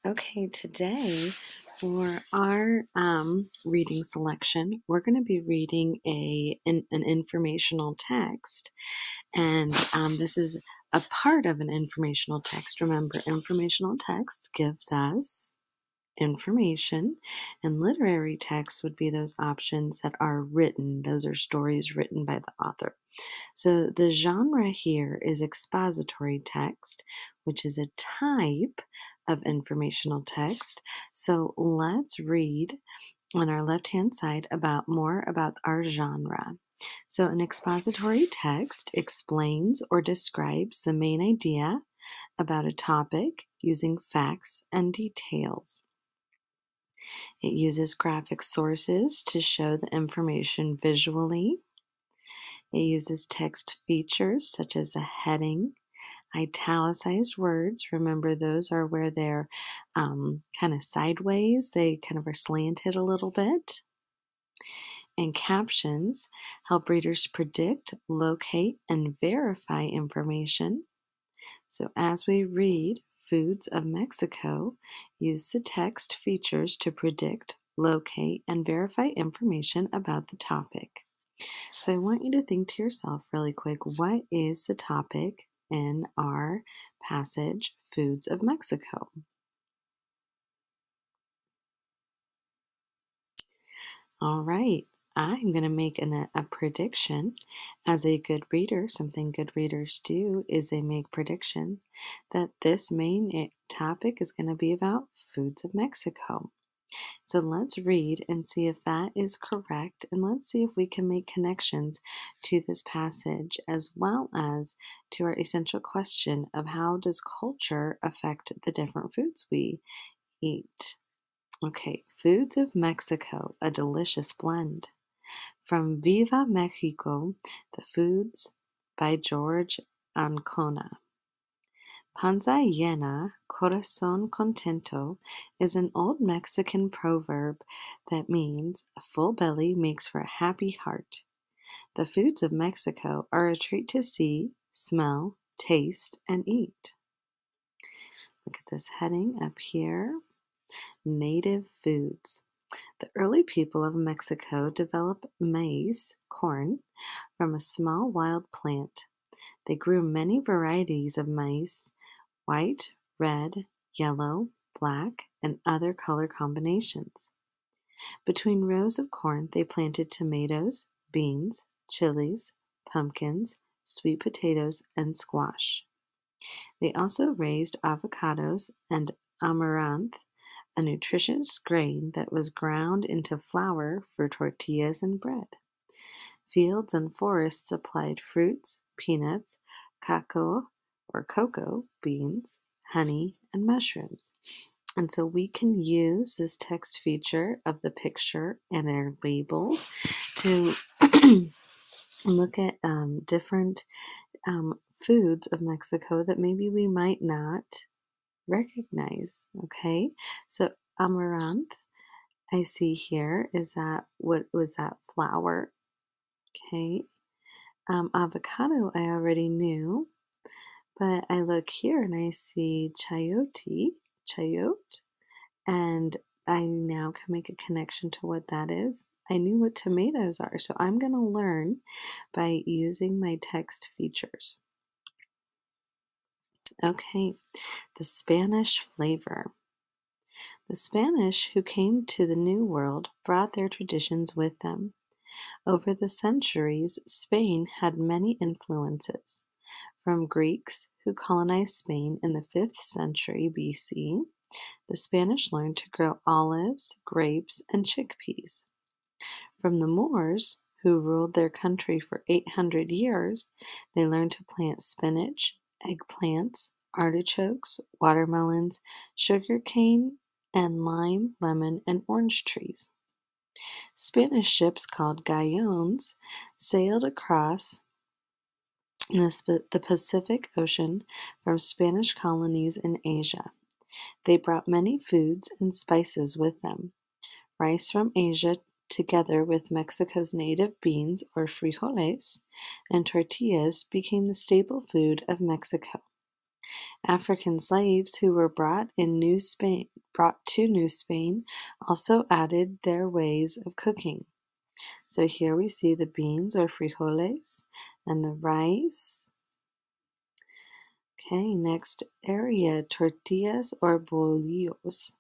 Okay, today for our reading selection, we're going to be reading an informational text, and this is a part of an informational text. Remember, informational text gives us information, and literary texts would be those options that are written. Those are stories written by the author. So the genre here is expository text, which is a type of informational text. So let's read on our left-hand side more about our genre. So an expository text explains or describes the main idea about a topic using facts and details. It uses graphic sources to show the information visually. It uses text features such as a heading, italicized words. Remember, those are where they're kind of sideways. They kind of are slanted a little bit. And captions help readers predict, locate, and verify information. So as we read, Foods of Mexico use the text features to predict, locate, and verify information about the topic. So I want you to think to yourself really quick, what is the topic in our passage, Foods of Mexico? All right, I'm going to make a prediction. As a good reader, something good readers do is they make predictions that this main topic is going to be about Foods of Mexico. So let's read and see if that is correct, and let's see if we can make connections to this passage as well as to our essential question of how does culture affect the different foods we eat. Okay, Foods of Mexico, a delicious blend. From Viva Mexico, The Foods by George Ancona. Panza llena, corazón contento is an old Mexican proverb that means a full belly makes for a happy heart. The foods of Mexico are a treat to see, smell, taste, and eat. Look at this heading up here. Native foods. The early people of Mexico developed maize, corn, from a small wild plant. They grew many varieties of maize, white, red, yellow, black, and other color combinations. Between rows of corn, they planted tomatoes, beans, chilies, pumpkins, sweet potatoes, and squash. They also raised avocados and amaranth, a nutritious grain that was ground into flour for tortillas and bread. Fields and forests supplied fruits, peanuts, cacao or cocoa beans, honey, and mushrooms. And so we can use this text feature of the picture and their labels to look at different foods of Mexico that maybe we might not recognize. Okay, so amaranth, I see here, is that what was that flour? Okay, avocado I already knew, but I look here and I see chayote, and I now can make a connection to what that is. I knew what tomatoes are, so I'm going to learn by using my text features. Okay, the Spanish flavor. The Spanish who came to the New World brought their traditions with them. Over the centuries, Spain had many influences. From Greeks who colonized Spain in the 5th century BC, the Spanish learned to grow olives, grapes, and chickpeas. From the Moors, who ruled their country for 800 years, they learned to plant spinach, eggplants, artichokes, watermelons, sugarcane, and lime, lemon, and orange trees. Spanish ships called galleons sailed across the Pacific Ocean from Spanish colonies in Asia. They brought many foods and spices with them. Rice from Asia, together with Mexico's native beans or frijoles and tortillas, became the staple food of Mexico. African slaves who were brought in New Spain brought to New Spain also added their ways of cooking. So here we see the beans or frijoles and the rice. Okay, next area, tortillas or bolillos.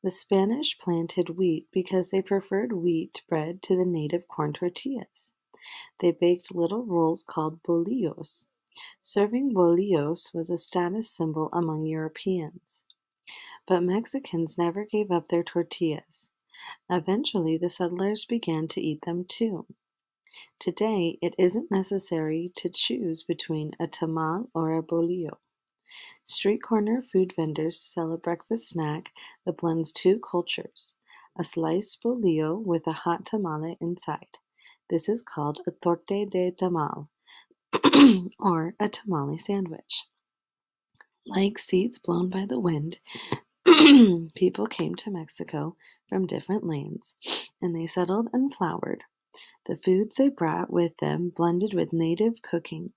The Spanish planted wheat because they preferred wheat bread to the native corn tortillas. They baked little rolls called bolillos. Serving bolillos was a status symbol among Europeans. But Mexicans never gave up their tortillas. Eventually, the settlers began to eat them too. Today, it isn't necessary to choose between a tamal or a bolillo. Street corner food vendors sell a breakfast snack that blends two cultures, a sliced bolillo with a hot tamale inside. This is called a torte de tamal, or a tamale sandwich. Like seeds blown by the wind, people came to Mexico from different lands, and they settled and flowered. The foods they brought with them blended with native cooking.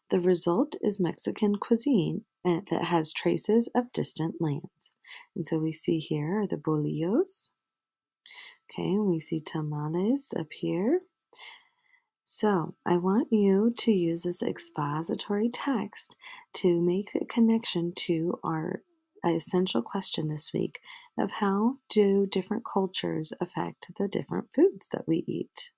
The result is Mexican cuisine that has traces of distant lands. And so we see here are the bolillos. Okay, and we see tamales up here. So I want you to use this expository text to make a connection to our essential question this week of how do different cultures affect the different foods that we eat.